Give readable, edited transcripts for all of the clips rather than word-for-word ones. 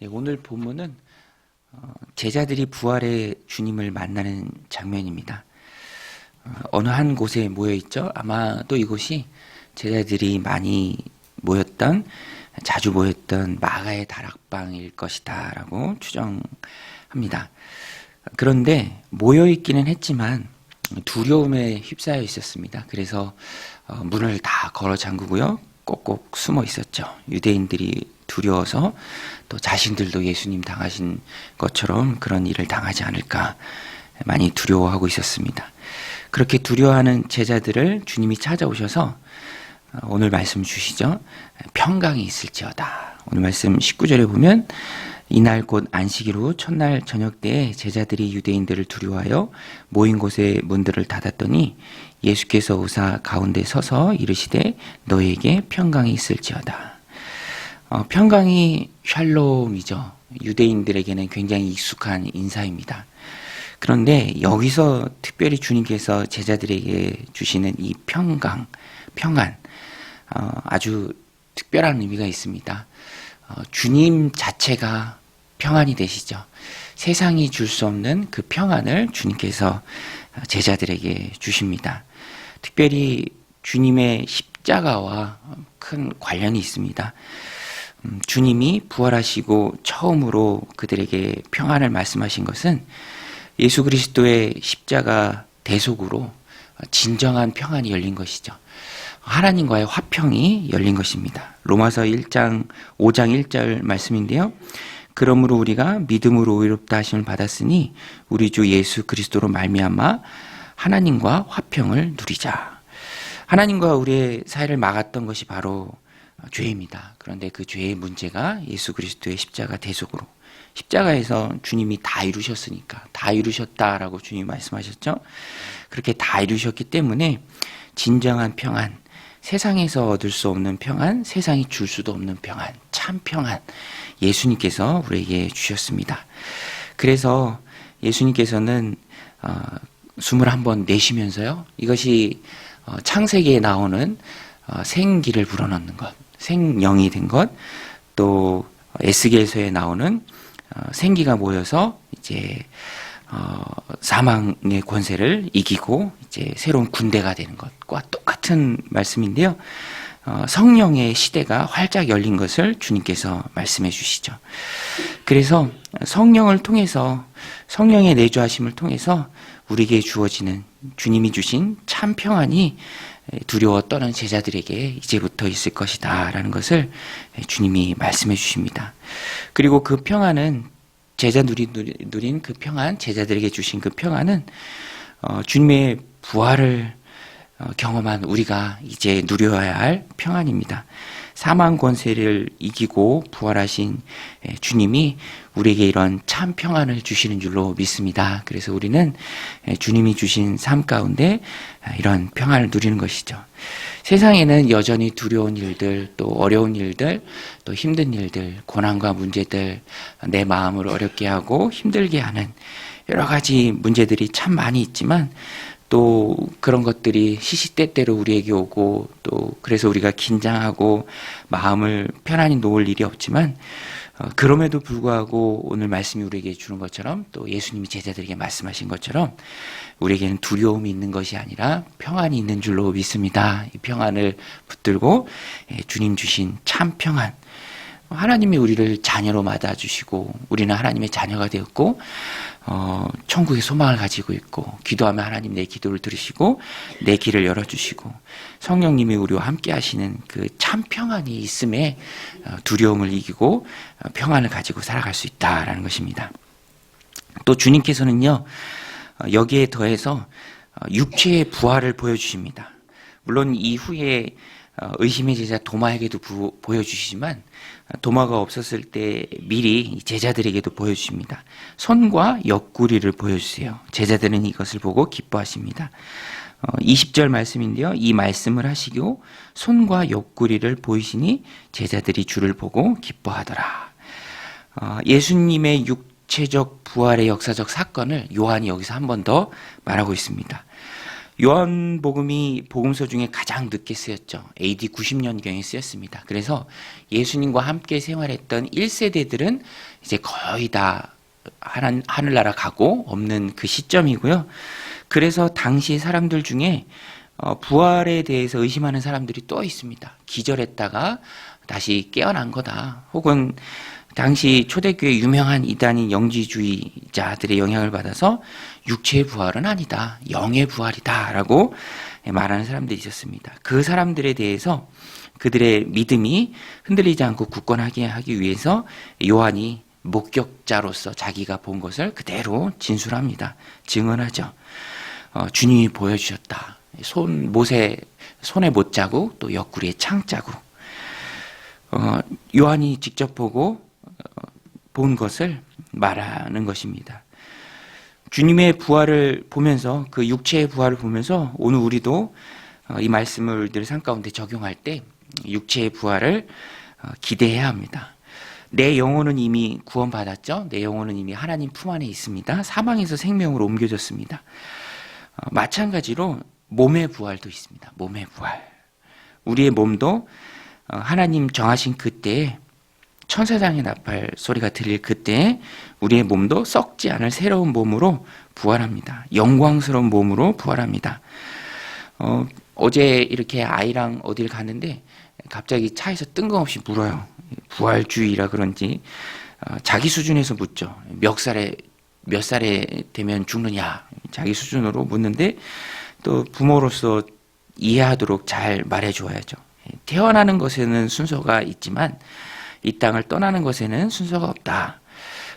네, 오늘 본문은 제자들이 부활의 주님을 만나는 장면입니다. 어느 한 곳에 모여 있죠. 아마도 이곳이 제자들이 많이 자주 모였던 마가의 다락방일 것이다라고 추정합니다. 그런데 모여 있기는 했지만 두려움에 휩싸여 있었습니다. 그래서 문을 다 걸어 잠그고요. 꼭꼭 숨어 있었죠. 유대인들이 두려워서 또 자신들도 예수님 당하신 것처럼 그런 일을 당하지 않을까 많이 두려워하고 있었습니다. 그렇게 두려워하는 제자들을 주님이 찾아오셔서 오늘 말씀 주시죠. 평강이 있을지어다. 오늘 말씀 19절에 보면 이날 곧 안식일 후 첫날 저녁 때에 제자들이 유대인들을 두려워하여 모인 곳의 문들을 닫았더니 예수께서 오사 가운데 서서 이르시되 너에게 평강이 있을지어다. 평강이 샬롬이죠. 유대인들에게는 굉장히 익숙한 인사입니다. 그런데 여기서 특별히 주님께서 제자들에게 주시는 이 평강, 평안, 아주 특별한 의미가 있습니다. 주님 자체가 평안이 되시죠. 세상이 줄 수 없는 그 평안을 주님께서 제자들에게 주십니다. 특별히 주님의 십자가와 큰 관련이 있습니다. 주님이 부활하시고 처음으로 그들에게 평안을 말씀하신 것은 예수 그리스도의 십자가 대속으로 진정한 평안이 열린 것이죠. 하나님과의 화평이 열린 것입니다. 로마서 5장 1절 말씀인데요. 그러므로 우리가 믿음으로 의롭다 하심을 받았으니 우리 주 예수 그리스도로 말미암아 하나님과 화평을 누리자. 하나님과 우리의 사이를 막았던 것이 바로 죄입니다. 그런데 그 죄의 문제가 예수 그리스도의 십자가 대속으로, 십자가에서 주님이 다 이루셨으니까, 다 이루셨다라고 주님이 말씀하셨죠. 그렇게 다 이루셨기 때문에 진정한 평안, 세상에서 얻을 수 없는 평안, 세상이 줄 수도 없는 평안, 참 평안, 예수님께서 우리에게 주셨습니다. 그래서 예수님께서는 숨을 한번 내쉬면서요, 이것이 창세기에 나오는 생기를 불어넣는 것, 생명이 된 것, 또 에스겔서에 나오는 생기가 모여서 이제 사망의 권세를 이기고 이제 새로운 군대가 되는 것과 똑같은 말씀인데요. 성령의 시대가 활짝 열린 것을 주님께서 말씀해 주시죠. 그래서 성령을 통해서, 성령의 내주하심을 통해서 우리에게 주어지는 주님이 주신 참 평안이 두려워 떠는 제자들에게 이제부터 있을 것이다 라는 것을 주님이 말씀해 주십니다. 그리고 그 평안은, 누린 그 평안, 제자들에게 주신 그 평안은 주님의 부활을 경험한 우리가 이제 누려야 할 평안입니다. 사망 권세를 이기고 부활하신 주님이 우리에게 이런 참 평안을 주시는 줄로 믿습니다. 그래서 우리는 주님이 주신 삶 가운데 이런 평안을 누리는 것이죠. 세상에는 여전히 두려운 일들, 또 어려운 일들, 또 힘든 일들, 고난과 문제들, 내 마음을 어렵게 하고 힘들게 하는 여러 가지 문제들이 참 많이 있지만, 또 그런 것들이 시시때때로 우리에게 오고, 또 그래서 우리가 긴장하고 마음을 편안히 놓을 일이 없지만, 그럼에도 불구하고 오늘 말씀이 우리에게 주는 것처럼, 또 예수님이 제자들에게 말씀하신 것처럼 우리에게는 두려움이 있는 것이 아니라 평안이 있는 줄로 믿습니다. 이 평안을 붙들고 주님 주신 참 평안, 하나님이 우리를 자녀로 맞아주시고 우리는 하나님의 자녀가 되었고 천국의 소망을 가지고 있고, 기도하면 하나님 내 기도를 들으시고 내 길을 열어주시고 성령님이 우리와 함께 하시는 그 참 평안이 있음에 두려움을 이기고 평안을 가지고 살아갈 수 있다라는 것입니다. 또 주님께서는요, 여기에 더해서 육체의 부활을 보여주십니다. 물론 이후에 의심의 제자 도마에게도 보여주시지만 도마가 없었을 때 미리 제자들에게도 보여주십니다. 손과 옆구리를 보여주세요. 제자들은 이것을 보고 기뻐하십니다. 20절 말씀인데요. 이 말씀을 하시고 손과 옆구리를 보이시니 제자들이 주를 보고 기뻐하더라. 예수님의 육체적 부활의 역사적 사건을 요한이 여기서 한 번 더 말하고 있습니다. 요한복음이 복음서 중에 가장 늦게 쓰였죠. AD 90년경에 쓰였습니다. 그래서 예수님과 함께 생활했던 1세대들은 이제 거의 다 하늘나라 가고 없는 그 시점이고요. 그래서 당시 사람들 중에 부활에 대해서 의심하는 사람들이 또 있습니다. 기절했다가 다시 깨어난 거다. 혹은 당시 초대교회 유명한 이단인 영지주의자들의 영향을 받아서 육체의 부활은 아니다. 영의 부활이다. 라고 말하는 사람들이 있었습니다. 그 사람들에 대해서 그들의 믿음이 흔들리지 않고 굳건하게 하기 위해서 요한이 목격자로서 자기가 본 것을 그대로 진술합니다. 증언하죠. 주님이 보여주셨다. 손에 못자국, 또 옆구리에 창자국. 요한이 직접 보고 본 것을 말하는 것입니다. 주님의 부활을 보면서, 그 육체의 부활을 보면서 오늘 우리도 이 말씀을 늘 삶 가운데 적용할 때 육체의 부활을 기대해야 합니다. 내 영혼은 이미 구원받았죠. 내 영혼은 이미 하나님 품 안에 있습니다. 사망에서 생명으로 옮겨졌습니다. 마찬가지로 몸의 부활도 있습니다. 몸의 부활. 우리의 몸도 하나님 정하신 그때에, 천사장의 나팔 소리가 들릴 그때에 우리의 몸도 썩지 않을 새로운 몸으로 부활합니다. 영광스러운 몸으로 부활합니다. 어제 이렇게 아이랑 어딜 갔는데 갑자기 차에서 뜬금없이 물어요. 부활주의라 그런지 자기 수준에서 묻죠. 몇 살에 되면 죽느냐, 자기 수준으로 묻는데 또 부모로서 이해하도록 잘 말해줘야죠. 태어나는 것에는 순서가 있지만 이 땅을 떠나는 것에는 순서가 없다.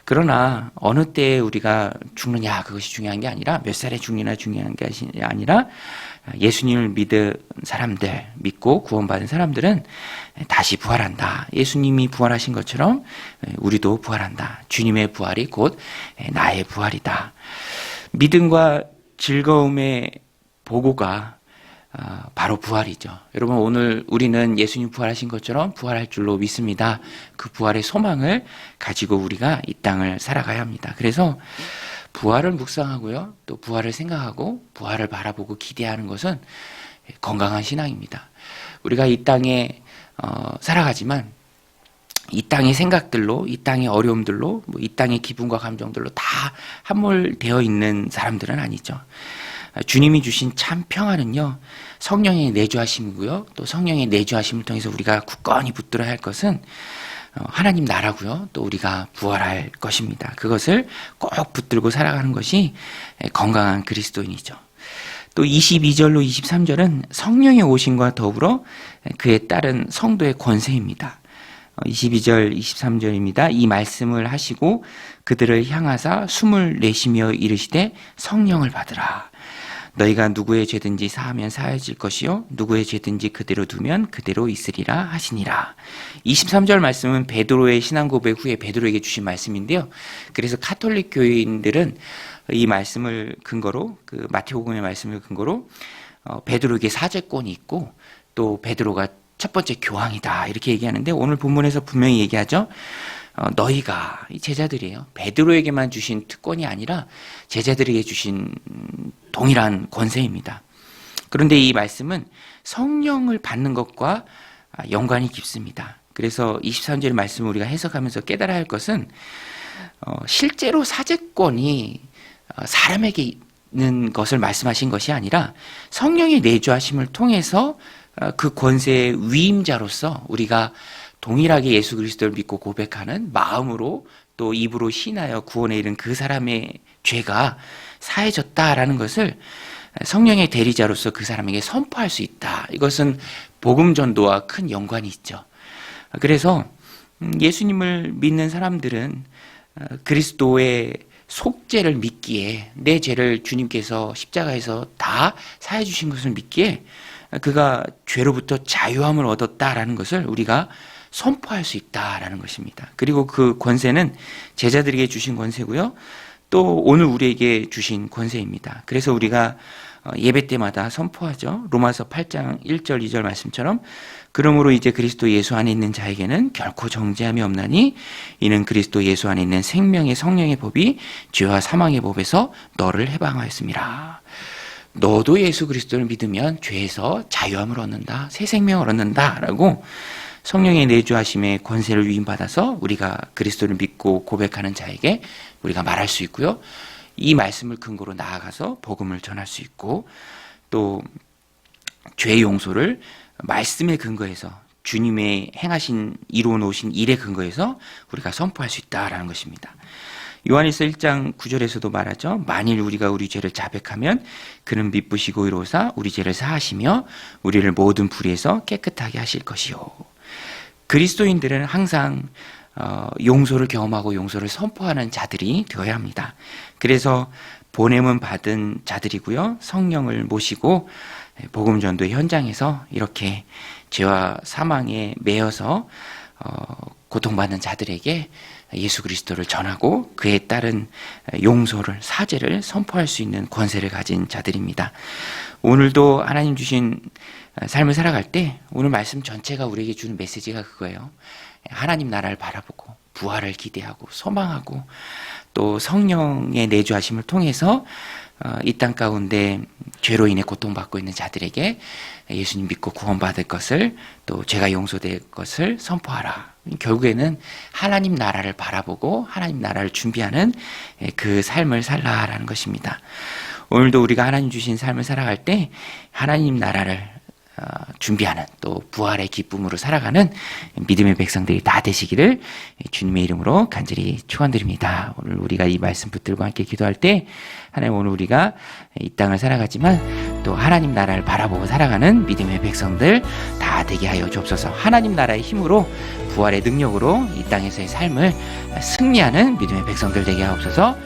그러나 어느 때에 우리가 죽느냐, 그것이 중요한 게 아니라, 몇 살에 죽느냐 중요한 게 아니라, 예수님을 믿은 사람들, 믿고 구원받은 사람들은 다시 부활한다. 예수님이 부활하신 것처럼 우리도 부활한다. 주님의 부활이 곧 나의 부활이다. 믿음과 즐거움의 보고가 바로 부활이죠. 여러분, 오늘 우리는 예수님 부활하신 것처럼 부활할 줄로 믿습니다. 그 부활의 소망을 가지고 우리가 이 땅을 살아가야 합니다. 그래서 부활을 묵상하고요, 또 부활을 생각하고 부활을 바라보고 기대하는 것은 건강한 신앙입니다. 우리가 이 땅에 살아가지만 이 땅의 생각들로, 이 땅의 어려움들로, 이 땅의 기분과 감정들로 다 함몰되어 있는 사람들은 아니죠. 주님이 주신 참 평안은요, 성령의 내주하심이고요, 또 성령의 내주하심을 통해서 우리가 굳건히 붙들어야 할 것은 하나님 나라고요, 또 우리가 부활할 것입니다. 그것을 꼭 붙들고 살아가는 것이 건강한 그리스도인이죠. 또 22절로 23절은 성령의 오심과 더불어 그에 따른 성도의 권세입니다. 22절, 23절입니다. 이 말씀을 하시고 그들을 향하사 숨을 내쉬며 이르시되 성령을 받으라. 너희가 누구의 죄든지 사하면 사해질 것이요 누구의 죄든지 그대로 두면 그대로 있으리라 하시니라. 23절 말씀은 베드로의 신앙 고백 후에 베드로에게 주신 말씀인데요. 그래서 카톨릭 교인들은 이 말씀을 근거로, 그 마태복음의 말씀을 근거로 베드로에게 사죄권이 있고 또 베드로가 첫 번째 교황이다 이렇게 얘기하는데, 오늘 본문에서 분명히 얘기하죠. 너희가, 이 제자들이에요. 베드로에게만 주신 특권이 아니라 제자들에게 주신 동일한 권세입니다. 그런데 이 말씀은 성령을 받는 것과 연관이 깊습니다. 그래서 23절 말씀을 우리가 해석하면서 깨달아야 할 것은 실제로 사죄권이 사람에게 있는 것을 말씀하신 것이 아니라 성령의 내주하심을 통해서 그 권세의 위임자로서 우리가 동일하게 예수 그리스도를 믿고 고백하는 마음으로 또 입으로 신하여 구원에 이른 그 사람의 죄가 사해졌다라는 것을 성령의 대리자로서 그 사람에게 선포할 수 있다. 이것은 복음 전도와 큰 연관이 있죠. 그래서 예수님을 믿는 사람들은 그리스도의 속죄를 믿기에, 내 죄를 주님께서 십자가에서 다 사해 주신 것을 믿기에 그가 죄로부터 자유함을 얻었다라는 것을 우리가 선포할 수 있다라는 것입니다. 그리고 그 권세는 제자들에게 주신 권세고요, 또 오늘 우리에게 주신 권세입니다. 그래서 우리가 예배 때마다 선포하죠. 로마서 8장 1절 2절 말씀처럼, 그러므로 이제 그리스도 예수 안에 있는 자에게는 결코 정죄함이 없나니 이는 그리스도 예수 안에 있는 생명의 성령의 법이 죄와 사망의 법에서 너를 해방하였습니다. 너도 예수 그리스도를 믿으면 죄에서 자유함을 얻는다, 새 생명을 얻는다라고 성령의 내주하심의 권세를 위임받아서 우리가 그리스도를 믿고 고백하는 자에게 우리가 말할 수 있고요. 이 말씀을 근거로 나아가서 복음을 전할 수 있고, 또 죄 용서를 말씀에 근거해서 주님의 행하신 이루어 놓으신 일에 근거해서 우리가 선포할 수 있다라는 것입니다. 요한일서 1장 9절에서도 말하죠. 만일 우리가 우리 죄를 자백하면 그는 미쁘시고 의로우사 우리 죄를 사하시며 우리를 모든 불의에서 깨끗하게 하실 것이요. 그리스도인들은 항상 용서를 경험하고 용서를 선포하는 자들이 되어야 합니다. 그래서 보냄은 받은 자들이고요. 성령을 모시고 복음 전도의 현장에서 이렇게 죄와 사망에 매여서 고통받는 자들에게 예수 그리스도를 전하고 그에 따른 용서를, 사죄를 선포할 수 있는 권세를 가진 자들입니다. 오늘도 하나님 주신 삶을 살아갈 때 오늘 말씀 전체가 우리에게 주는 메시지가 그거예요. 하나님 나라를 바라보고 부활을 기대하고 소망하고 또 성령의 내주하심을 통해서 이 땅 가운데 죄로 인해 고통받고 있는 자들에게 예수님 믿고 구원받을 것을, 또 죄가 용서될 것을 선포하라. 결국에는 하나님 나라를 바라보고 하나님 나라를 준비하는 그 삶을 살라라는 것입니다. 오늘도 우리가 하나님 주신 삶을 살아갈 때 하나님 나라를 준비하는, 또 부활의 기쁨으로 살아가는 믿음의 백성들이 다 되시기를 주님의 이름으로 간절히 축원드립니다. 오늘 우리가 이 말씀 붙들고 함께 기도할 때 하나님, 오늘 우리가 이 땅을 살아가지만 또 하나님 나라를 바라보고 살아가는 믿음의 백성들 다 되게 하여 주옵소서. 하나님 나라의 힘으로, 부활의 능력으로 이 땅에서의 삶을 승리하는 믿음의 백성들 되게 하옵소서.